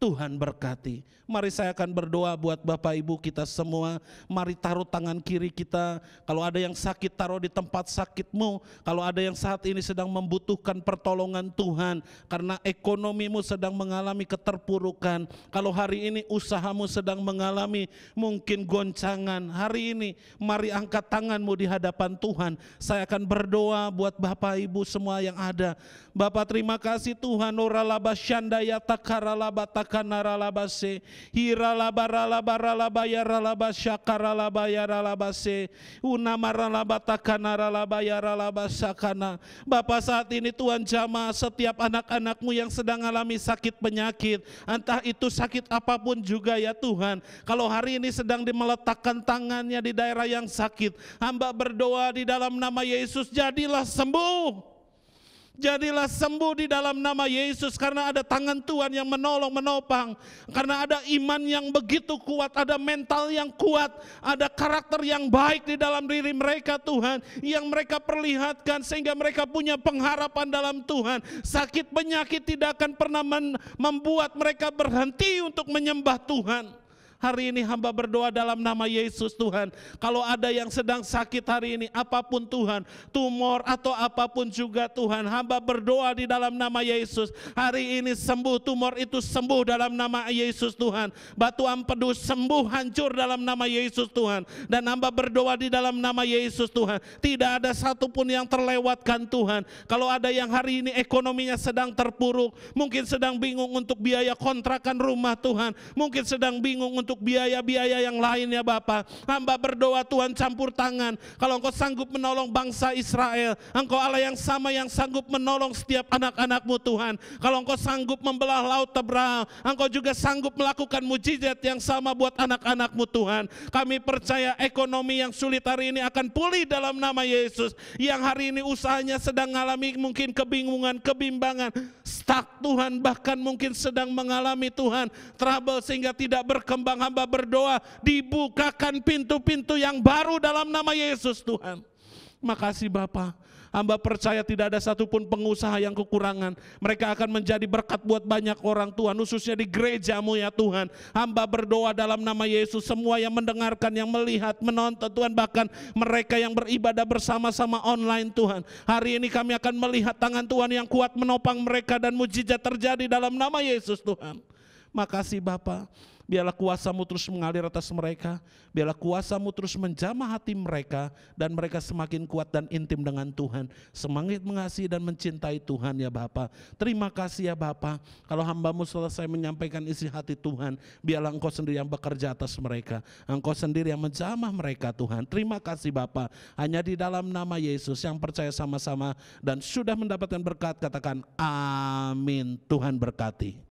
Tuhan berkati. Mari saya akan berdoa buat Bapak Ibu kita semua. Mari taruh tangan kiri kita. Kalau ada yang sakit, taruh di tempat sakitmu. Kalau ada yang saat ini sedang membutuhkan pertolongan Tuhan, karena ekonomimu sedang mengalami keterpurukan. Kalau hari ini usahamu sedang mengalami mungkin goncangan, hari ini mari angkat tanganmu di hadapan Tuhan. Saya akan berdoa buat Bapak Ibu semua yang ada. Bapak, terima kasih Tuhan. Bapak, saat ini Tuhan jamah setiap anak-anak-Mu yang sedang alami sakit penyakit, entah itu sakit apapun juga ya Tuhan. Kalau hari ini sedang meletakkan tangannya di daerah yang sakit, hamba berdoa di dalam nama Yesus, jadilah sembuh. Jadilah sembuh di dalam nama Yesus, karena ada tangan Tuhan yang menolong, menopang. Karena ada iman yang begitu kuat, ada mental yang kuat, ada karakter yang baik di dalam diri mereka Tuhan, yang mereka perlihatkan sehingga mereka punya pengharapan dalam Tuhan. Sakit penyakit tidak akan pernah membuat mereka berhenti untuk menyembah Tuhan. Hari ini hamba berdoa dalam nama Yesus Tuhan. Kalau ada yang sedang sakit hari ini, apapun Tuhan, tumor atau apapun juga Tuhan, hamba berdoa di dalam nama Yesus. Hari ini sembuh, tumor itu sembuh dalam nama Yesus Tuhan. Batu empedu sembuh, hancur dalam nama Yesus Tuhan. Dan hamba berdoa di dalam nama Yesus Tuhan, tidak ada satupun yang terlewatkan Tuhan. Kalau ada yang hari ini ekonominya sedang terpuruk, mungkin sedang bingung untuk biaya kontrakan rumah Tuhan, mungkin sedang bingung untuk biaya-biaya yang lain ya Bapa, hamba berdoa Tuhan campur tangan. Kalau Engkau sanggup menolong bangsa Israel, Engkau Allah yang sama yang sanggup menolong setiap anak-anak-Mu Tuhan. Kalau Engkau sanggup membelah laut tebal, Engkau juga sanggup melakukan mujizat yang sama buat anak-anak-Mu Tuhan. Kami percaya ekonomi yang sulit hari ini akan pulih dalam nama Yesus. Yang hari ini usahanya sedang mengalami mungkin kebingungan, kebimbangan, stuck Tuhan, bahkan mungkin sedang mengalami Tuhan trouble sehingga tidak berkembang, hamba berdoa dibukakan pintu-pintu yang baru dalam nama Yesus Tuhan. Makasih Bapa. Hamba percaya tidak ada satupun pengusaha yang kekurangan. Mereka akan menjadi berkat buat banyak orang Tuhan, khususnya di gereja-Mu ya Tuhan. Hamba berdoa dalam nama Yesus, semua yang mendengarkan, yang melihat, menonton Tuhan, bahkan mereka yang beribadah bersama-sama online Tuhan. Hari ini kami akan melihat tangan Tuhan yang kuat menopang mereka dan mujizat terjadi dalam nama Yesus Tuhan. Makasih Bapa. Biarlah kuasa-Mu terus mengalir atas mereka. Biarlah kuasa-Mu terus menjamah hati mereka, dan mereka semakin kuat dan intim dengan Tuhan. Semangat mengasihi dan mencintai Tuhan ya Bapa. Terima kasih ya Bapa. Kalau hamba-Mu selesai menyampaikan isi hati Tuhan, biarlah Engkau sendiri yang bekerja atas mereka. Engkau sendiri yang menjamah mereka Tuhan. Terima kasih Bapa. Hanya di dalam nama Yesus yang percaya sama-sama dan sudah mendapatkan berkat, katakan amin. Tuhan berkati.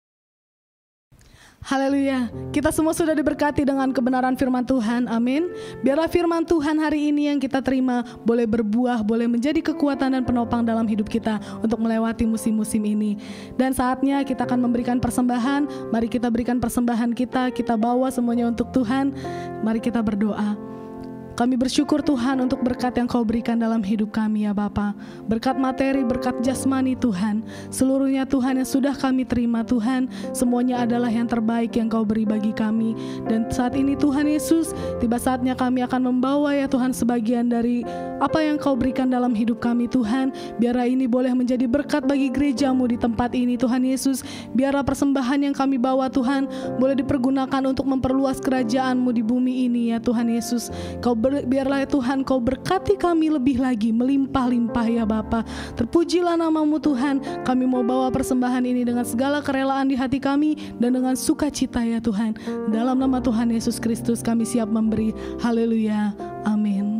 Haleluya, kita semua sudah diberkati dengan kebenaran firman Tuhan, amin. Biarlah firman Tuhan hari ini yang kita terima boleh berbuah, boleh menjadi kekuatan dan penopang dalam hidup kita untuk melewati musim-musim ini. Dan saatnya kita akan memberikan persembahan. Mari kita berikan persembahan kita bawa semuanya untuk Tuhan. Mari kita berdoa. Kami bersyukur Tuhan untuk berkat yang Kau berikan dalam hidup kami ya Bapa. Berkat materi, berkat jasmani Tuhan. Seluruhnya Tuhan yang sudah kami terima Tuhan. Semuanya adalah yang terbaik yang Kau beri bagi kami. Dan saat ini Tuhan Yesus, tiba saatnya kami akan membawa ya Tuhan sebagian dari apa yang Kau berikan dalam hidup kami Tuhan. Biarlah ini boleh menjadi berkat bagi gereja-Mu di tempat ini Tuhan Yesus. Biarlah persembahan yang kami bawa Tuhan boleh dipergunakan untuk memperluas kerajaan-Mu di bumi ini ya Tuhan Yesus. Kau biarlah Tuhan Kau berkati kami lebih lagi, melimpah-limpah ya Bapa. Terpujilah nama-Mu Tuhan. Kami mau bawa persembahan ini dengan segala kerelaan di hati kami dan dengan sukacita ya Tuhan. Dalam nama Tuhan Yesus Kristus kami siap memberi. Haleluya. Amin.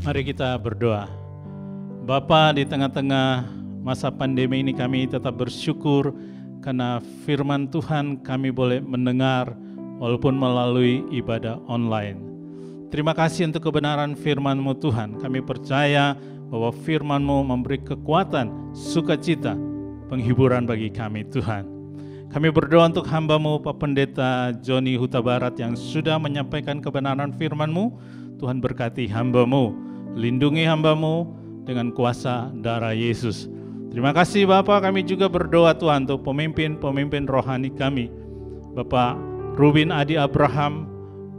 Mari kita berdoa. Bapa, di tengah-tengah masa pandemi ini kami tetap bersyukur karena firman Tuhan kami boleh mendengar walaupun melalui ibadah online. Terima kasih untuk kebenaran firman-Mu Tuhan. Kami percaya bahwa firman-Mu memberi kekuatan, sukacita, penghiburan bagi kami Tuhan. Kami berdoa untuk hamba-Mu Pak Pendeta Joni Huta Barat yang sudah menyampaikan kebenaran firman-Mu. Tuhan berkati hamba-Mu, lindungi hamba-Mu dengan kuasa darah Yesus. Terima kasih Bapak, kami juga berdoa Tuhan untuk pemimpin-pemimpin rohani kami. Bapak Rubin Adi Abraham,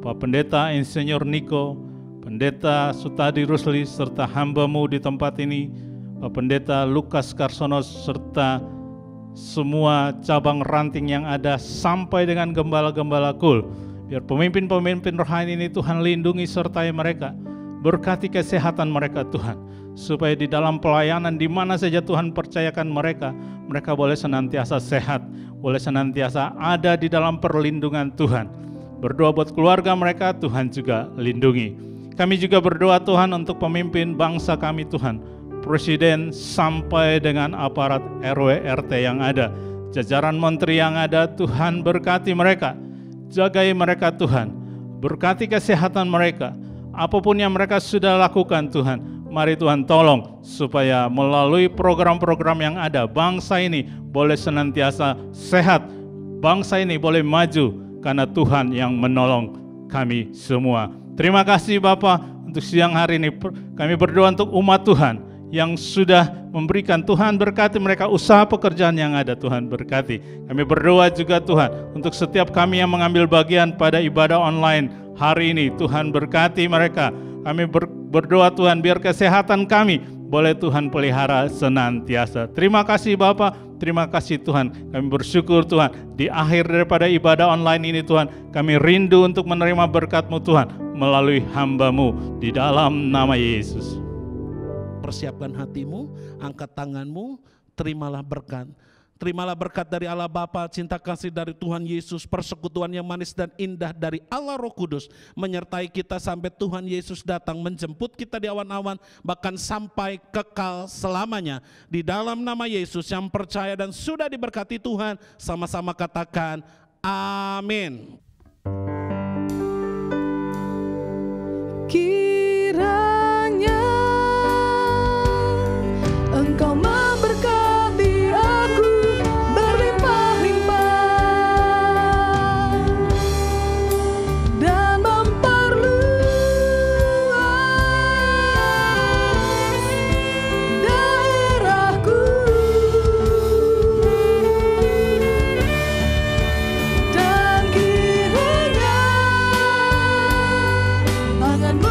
Pak Pendeta Insinyur Niko, Pendeta Sutadi Rusli, serta hamba-Mu di tempat ini, Pak Pendeta Lukas Karsono, serta semua cabang ranting yang ada sampai dengan gembala-gembala kul. Biar pemimpin-pemimpin rohani ini Tuhan lindungi sertai mereka. Berkati kesehatan mereka Tuhan, supaya di dalam pelayanan di mana saja Tuhan percayakan mereka, mereka boleh senantiasa sehat, boleh senantiasa ada di dalam perlindungan Tuhan. Berdoa buat keluarga mereka, Tuhan juga lindungi. Kami juga berdoa Tuhan untuk pemimpin bangsa kami Tuhan, Presiden sampai dengan aparat RW RT yang ada, jajaran menteri yang ada, Tuhan berkati mereka, jagai mereka Tuhan, berkati kesehatan mereka. Apapun yang mereka sudah lakukan Tuhan, mari Tuhan tolong supaya melalui program-program yang ada, bangsa ini boleh senantiasa sehat, bangsa ini boleh maju karena Tuhan yang menolong kami semua. Terima kasih Bapa, untuk siang hari ini kami berdoa untuk umat Tuhan yang sudah memberikan. Tuhan berkati mereka, usaha pekerjaan yang ada, Tuhan berkati. Kami berdoa juga Tuhan untuk setiap kami yang mengambil bagian pada ibadah online hari ini. Tuhan berkati mereka. Kami berdoa Tuhan biar kesehatan kami boleh Tuhan pelihara senantiasa. Terima kasih Bapa, terima kasih Tuhan. Kami bersyukur Tuhan, di akhir daripada ibadah online ini Tuhan, kami rindu untuk menerima berkat-Mu Tuhan melalui hamba-Mu di dalam nama Yesus. Persiapkan hatimu, angkat tanganmu, terimalah berkat. Terimalah berkat dari Allah Bapa, cinta kasih dari Tuhan Yesus, persekutuan yang manis dan indah dari Allah Roh Kudus menyertai kita sampai Tuhan Yesus datang menjemput kita di awan-awan, bahkan sampai kekal selamanya. Di dalam nama Yesus yang percaya dan sudah diberkati Tuhan, sama-sama katakan amin. Kiranya Engkau memberkati aku berlimpah-limpah dan memperluas daerahku, dan kiranya tangan-Mu